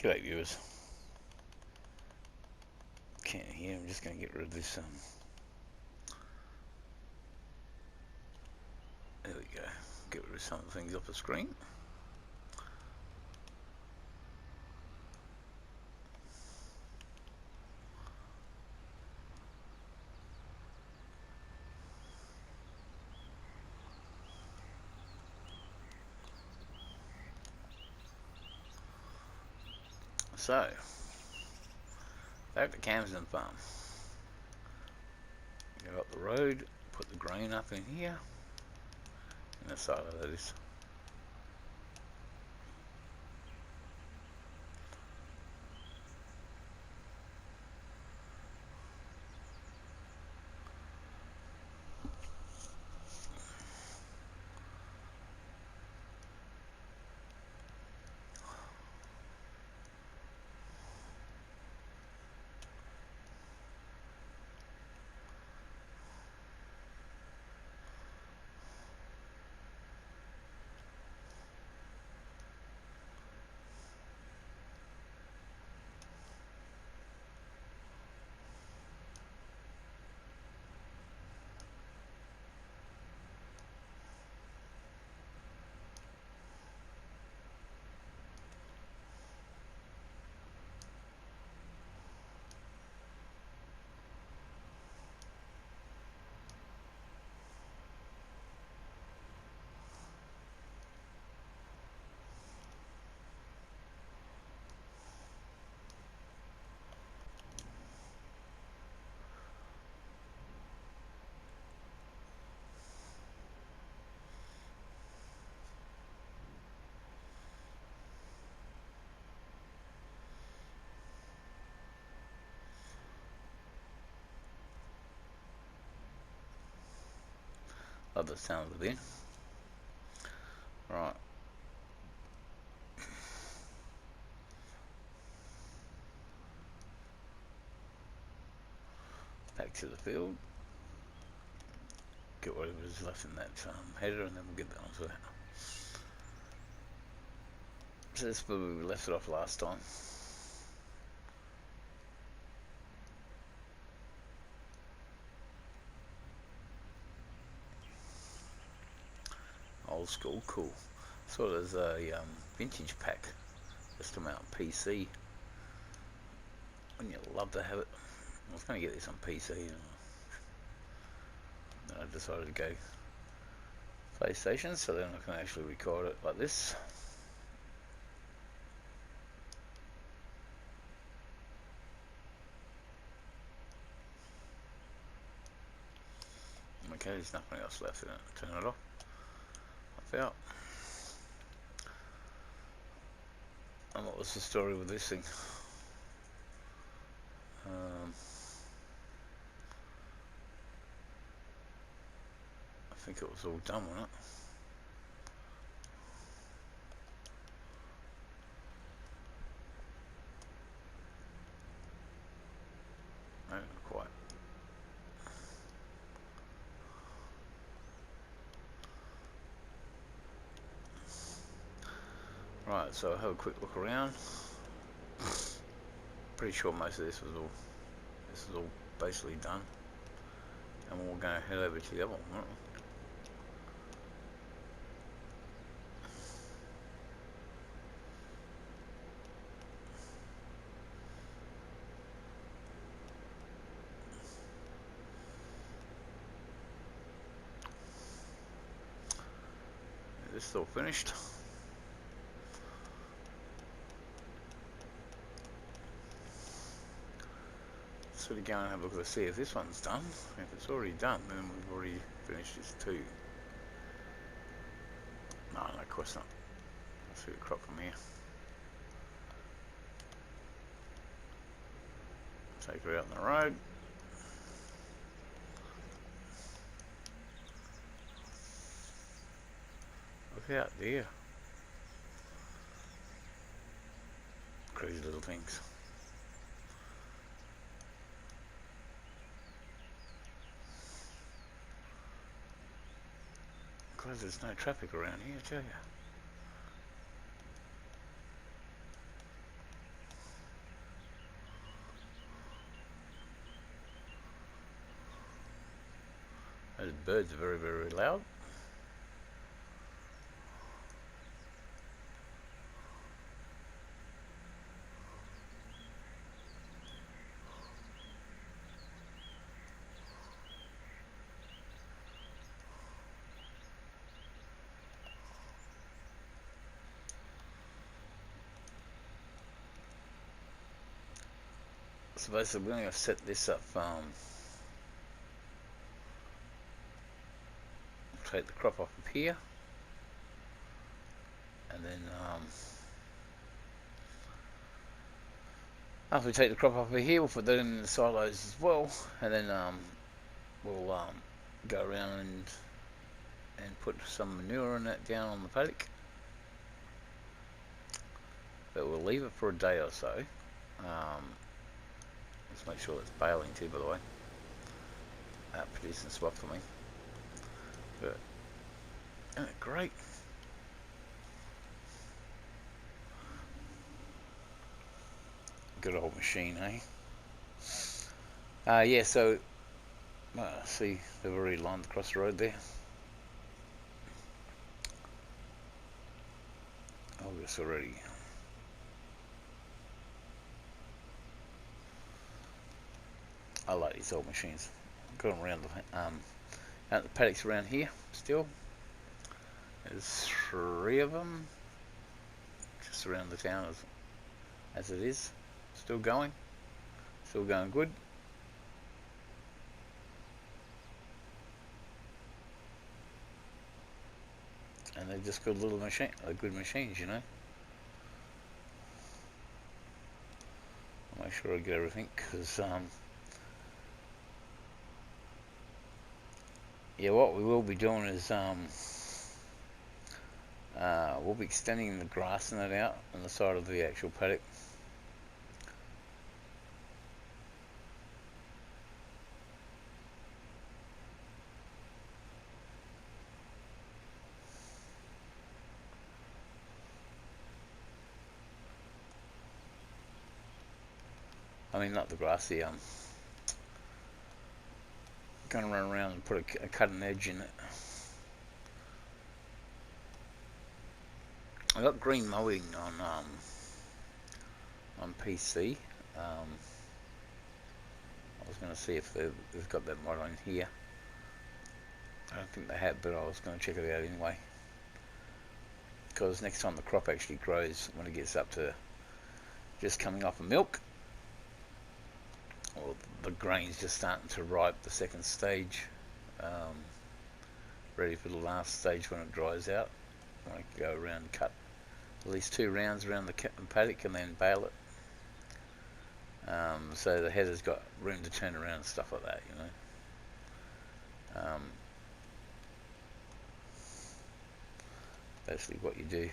G'day viewers. Can't hear, I'm just going to get rid of this. There we go. Get rid of some of the things off the screen. So, back to Camsden Farm. Go up the road, put the grain up in here, in the silo that is. Love the sound of the bin. Right. Back to the field. Get whatever's left in that header, and then we'll get on to that. So this is where we left it off last time. Old school, cool. Sort of a vintage pack just come out on PC. Wouldn't you love to have it? I was going to get this on PC, and then I decided to go PlayStation, so then I can actually record it like this. Okay, there's nothing else left in it. Turn it off. Off out. And what was the story with this thing? I think it was all done, wasn't it? No, not quite. Right, so I'll have a quick look around. Pretty sure most of this is all basically done. And we're going to head over to the other one, aren't we? This is all finished. Sort of go and have a look to see if this one's done. If it's already done, then we've already finished this too. No, of course not. Let's see the crop from here. Take her out on the road. Look out there. Crazy little things. Glad there's no traffic around here, I tell you. Those birds are very, very loud. So basically, we're going to set this up. Take the crop off of here, and then after we take the crop off of here, we'll put that in the silos as well, and then we'll go around and put some manure in that down on the paddock. But we'll leave it for a day or so. Let's make sure it's baling too, by the way. Producing swap for me. But great. Good old machine, eh? Yeah, so see, they've already lined across the road there. August already. I like these old machines. Got them around the out the paddocks around here still. There's 3 of them just around the town as it is. Still going good. And they're just good little good machines, you know. I'll make sure I get everything, because yeah, what we will be doing is we'll be extending the grass net out on the side of the actual paddock. I mean, not the grass, the gonna run around and put a cutting edge in it. I got green mowing on PC. I was going to see if they've got that mod on here. I don't think they have, but I was going to check it out anyway. Because next time the crop actually grows, when it gets up to just coming off of milk, or the grain's just starting to ripe, the second stage, ready for the last stage when it dries out. I want to go around and cut at least 2 rounds around the paddock and then bale it. So the header's got room to turn around and stuff like that, you know. Basically what you do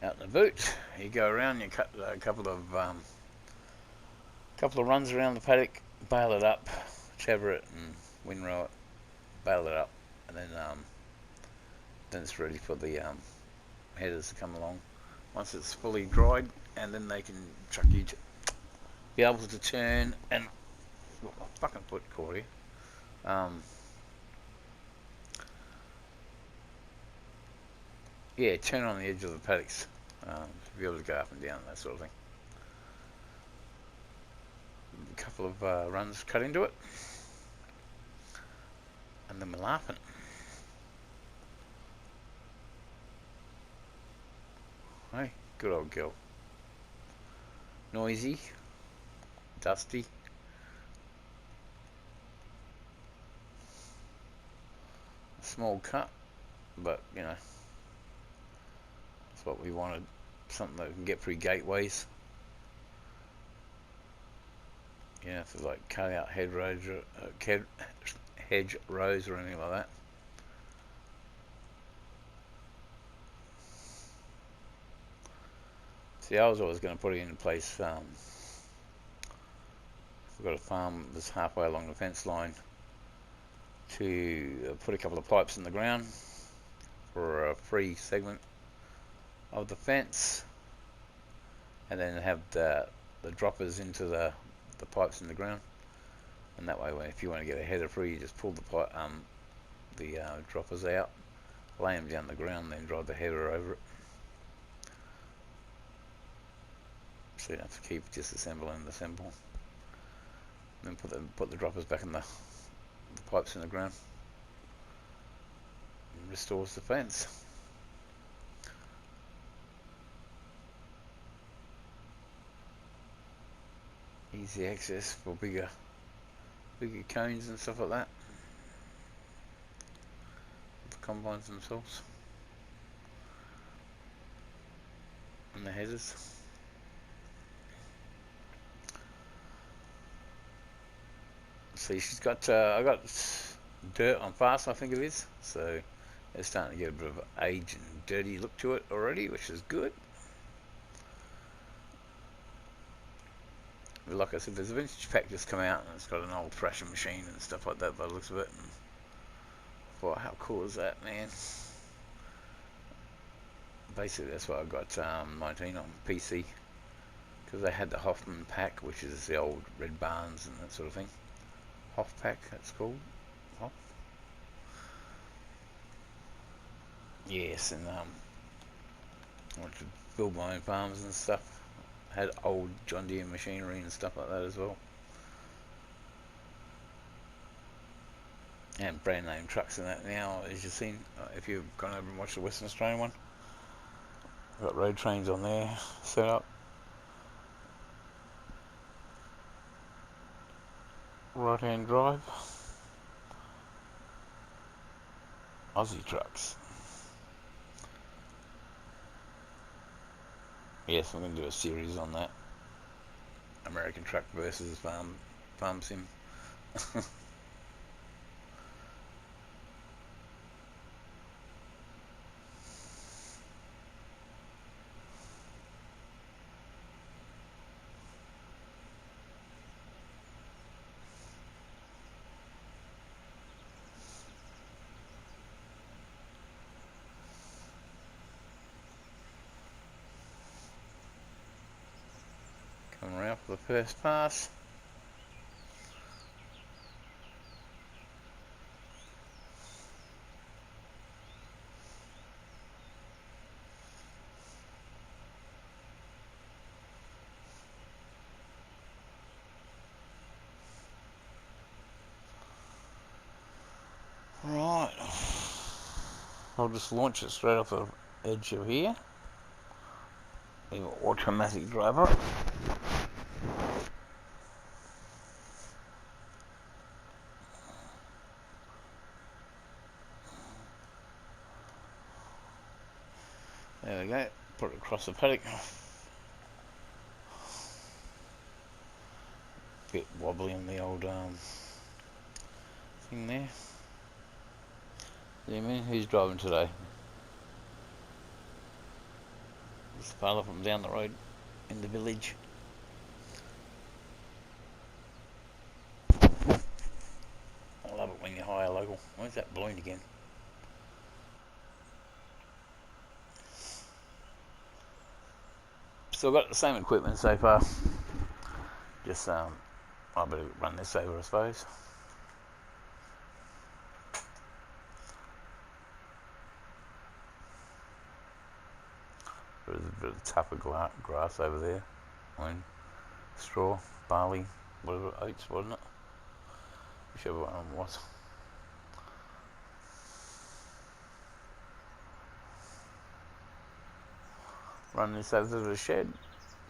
out in the boot, you go around, you cut a couple of runs around the paddock, bale it up, chaver it and windrow it, bale it up, and then it's ready for the headers to come along once it's fully dried, and then they can be able to turn and fucking foot caught here. Yeah, turn on the edge of the paddocks to be able to go up and down, that sort of thing. A couple of runs cut into it, and then we're laughing. Hey, good old girl. Noisy, dusty. A small cut, but you know, that's what we wanted. Something that we can get through gateways. You know, for like cut out hedgerows or anything like that. See, I was always going to put it in place. We've got a farm that's halfway along the fence line to put a couple of pipes in the ground for a free segment of the fence, and then have the droppers into the pipes in the ground. And that way, if you want to get a header through, you just pull the droppers out, lay them down the ground, then drive the header over it. So you don't have to keep disassemble and assemble. Then put the droppers back in the pipes in the ground. And restores the fence. Easy access for bigger cones and stuff like that. The combines themselves. And the headers. See, she's got, I got dirt on fast, I think it is. So it's starting to get a bit of an age and dirty look to it already, which is good. Like I said, there's a vintage pack just come out and it's got an old thrashing machine and stuff like that by the looks of it. And I thought, how cool is that, man? Basically, that's why I got 19 on PC, because they had the Hoffman pack, which is the old Red Barns and that sort of thing. Hoff pack, that's called. Hoff. Yes, and I wanted to build my own farms and stuff. Had old John Deere machinery and stuff like that as well. And brand name trucks and that now, as you've seen, if you've gone over and watched the Western Australian one. I've got road trains on there set up. Right hand drive. Aussie trucks. Yes, I'm going to do a series on that. American truck versus farm sim. Coming around for the first pass. Right, I'll just launch it straight off the edge of here. Leave it automatic driver. There we go, put it across the paddock. Bit wobbly on the old thing there. Zoom in, who's driving today? This fella from down the road in the village. I love it when you hire local. Where's that balloon again? Still got the same equipment so far. Just I better run this over, I suppose. There's a bit of tougher grass over there. Straw, barley, whatever, oats, wasn't it? Whichever one it was. Run this over to the shed,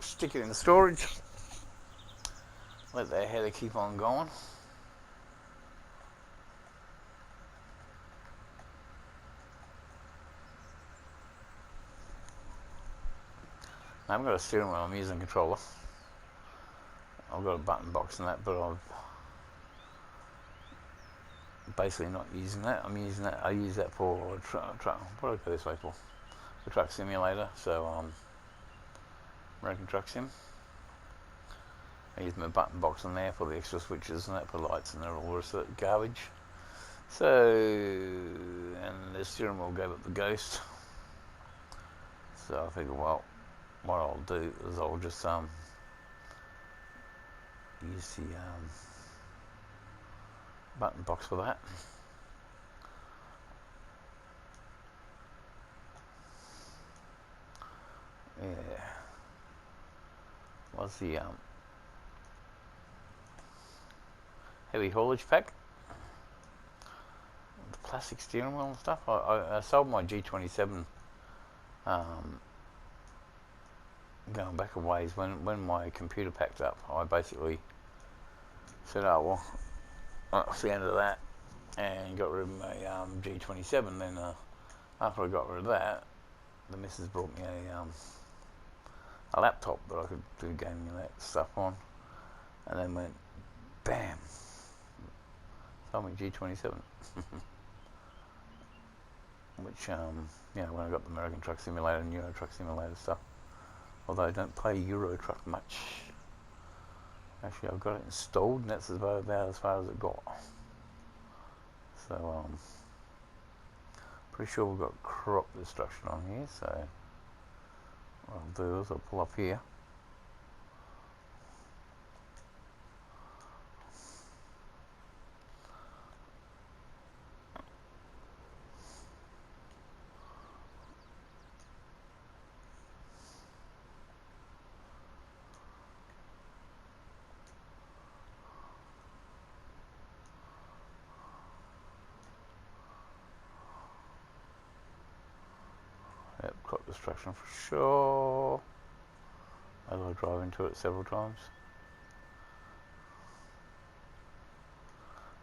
stick it in the storage, let that header keep on going. I haven't got a steering wheel, I'm using a controller. I've got a button box and that, but I've basically not using that. I'm using that. I use that for truck. What do I go this way for? The truck simulator. So American Truck Sim. I use my button box on there for the extra switches and that, for lights and all the rest of that garbage. So, and the steering wheel gave up the ghost. So I figured, well, what I'll do is I'll just use the button box for that. Yeah, was the heavy haulage pack, the plastic steering wheel and stuff. I sold my G27 going back a ways when my computer packed up. I basically said, oh well, that's the end of that, and got rid of my G27. Then after I got rid of that, the missus brought me a laptop that I could do gaming and that stuff on, and then went bam, sold me G27. Which you know, when I got the American Truck Simulator and Euro Truck Simulator stuff, although I don't play Euro Truck much. Actually, I've got it installed, and that's about as far as it got. So, pretty sure we've got crop destruction on here. So, what I'll do is I'll pull up here. Yep, crop destruction for sure. As I drive into it several times.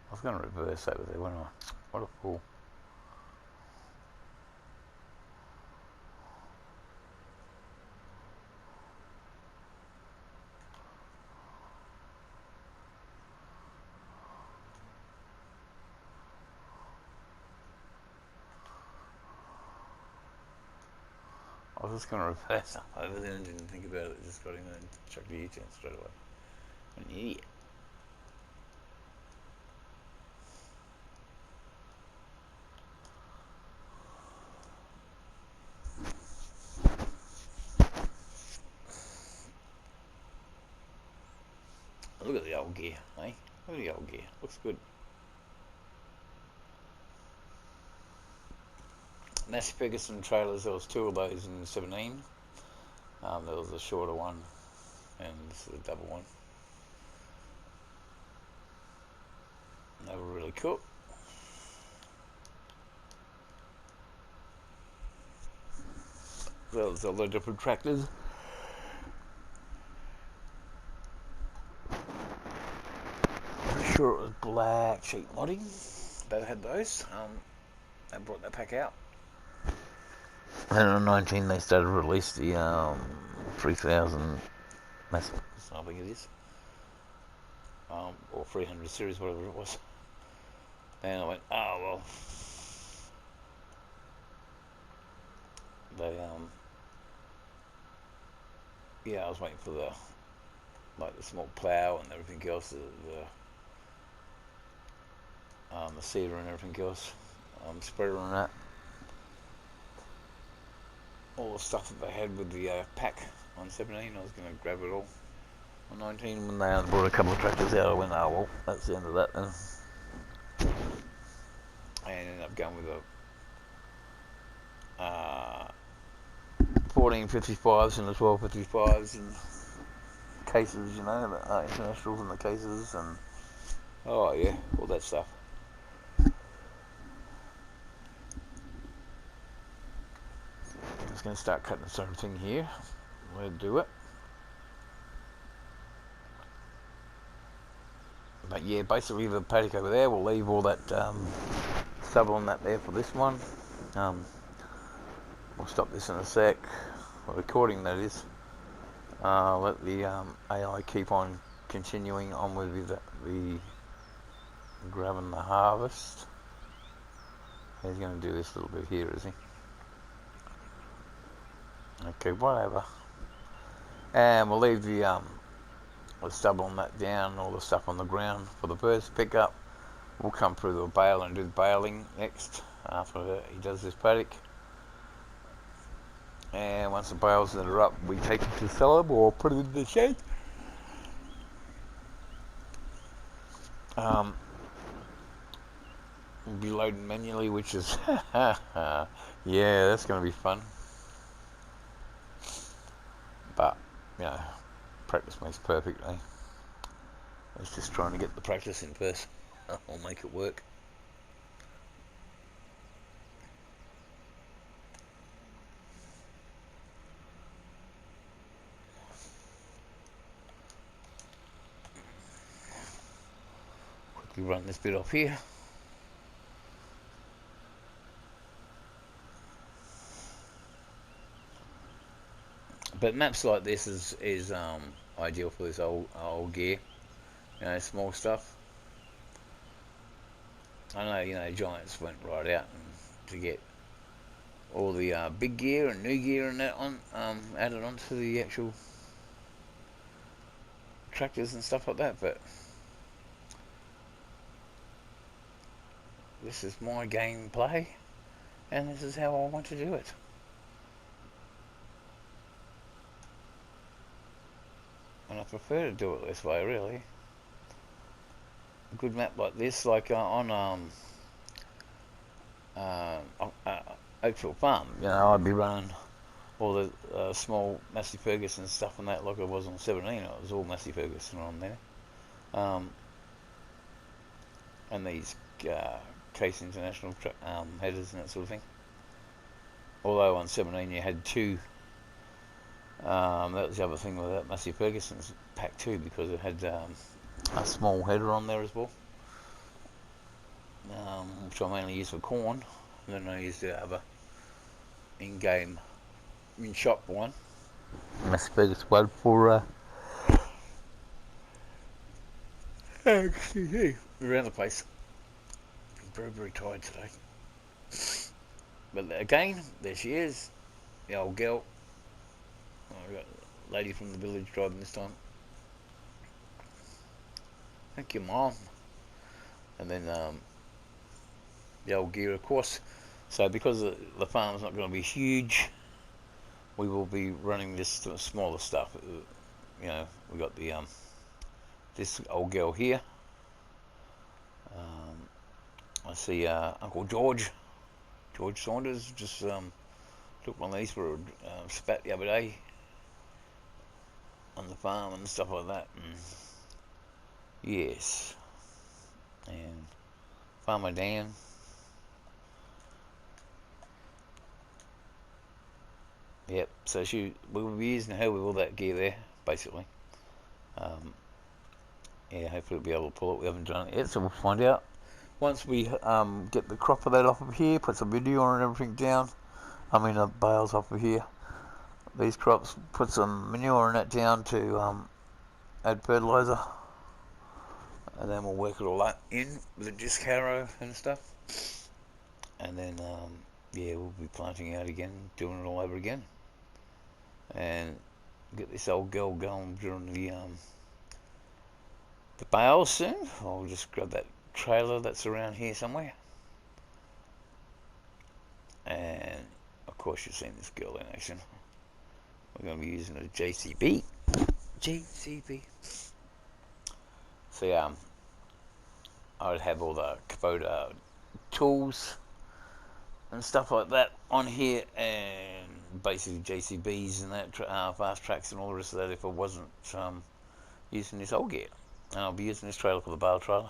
I was going to reverse over there, wasn't I? What a fool. I was just going to reverse over there and didn't think about it. Just got in there and chucked the U-turn straight away. An idiot. Look at the old gear, eh? Look at the old gear. Looks good. Massey Ferguson trailers, there was two of those in 17. There was a shorter one, and this is a double one. They were really cool. There was all the different tractors. Pretty sure it was black sheet modding. They had those. They brought that pack out. And on 19 they started to release the 3000 mass, I think it is, or 300 series, whatever it was. And I went, oh well. They yeah, I was waiting for the small plough and everything else, the seeder and everything else, spreader and that. All the stuff that they had with the pack on 17, I was going to grab it all. On 19, when they brought a couple of tractors out, I went, oh well, that's the end of that then. And ended up going with a 1455s and the 1255s and cases, you know, the internationals and the cases, and oh yeah, all that stuff. I'm just going to start cutting something here. We'll do it. But yeah, basically the paddock over there, we'll leave all that stubble on that there for this one. We'll stop this in a sec. Recording, that is. Let the AI keep on continuing on with the grabbing the harvest. He's going to do this little bit here, is he? Okay, whatever. And we'll leave the stubble on that down, all the stuff on the ground for the birds to pick up. We'll come through the bale and do the baling next after he does this paddock. And once the bales that are up, we take them to sell them or put them in the shed. We'll be loading manually, which is yeah, that's going to be fun. But you know, practice makes perfect, eh? It's just trying to get the practice in first. I'll make it work. Quickly run this bit off here. But maps like this is ideal for this old gear, you know, small stuff. I know, you know, Giants went right out to get all the big gear and new gear and that on added onto the actual tractors and stuff like that. But this is my gameplay, and this is how I want to do it. And I prefer to do it this way, really. A good map like this, like on Oakville Farm, you know, I'd be running all the small Massey Ferguson stuff and that like it was on 17. It was all Massey Ferguson on there. And these Case International headers and that sort of thing. Although on 17 you had two. That was the other thing with that Massey Ferguson's pack too, because it had a small header on there as well, which I mainly use for corn. And then I used the other in-game, in-shop one, Massey Ferguson one for excuse me, around the place. I'm very, very tired today. But again, there she is, the old girl. I got a lady from the village driving this time. Thank you, Mom. And then the old gear, of course. So because the farm's not going to be huge, we will be running this smaller stuff. You know, we got the this old girl here. I see Uncle George Saunders just took one of these for a spat the other day on the farm and stuff like that. And yes, and Farmer Dan. Yep, so we will be using her with all that gear there, basically. Yeah, hopefully we'll be able to pull it. We haven't done it yet, so we'll find out. Once we get the crop of that off of here, put some video and everything down, I mean the bales off of here, these crops, put some manure and that down to add fertiliser, and then we'll work it all out in with the disc harrow and stuff, and then yeah, we'll be planting out again, doing it all over again, and get this old girl going during the bales soon. I'll just grab that trailer that's around here somewhere, and of course you've seen this girl in action. We're going to be using a JCB. So I would have all the Kubota tools and stuff like that on here, and basically JCBs and that, fast tracks and all the rest of that if I wasn't using this old gear. And I'll be using this trailer for the bale trailer,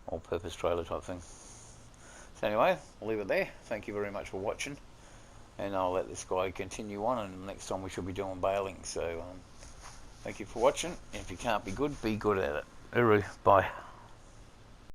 all-purpose trailer type thing. So anyway, I'll leave it there. Thank you very much for watching, and I'll let this guy continue on, and next time we shall be doing baling. So thank you for watching. If you can't be good at it. Uru, bye.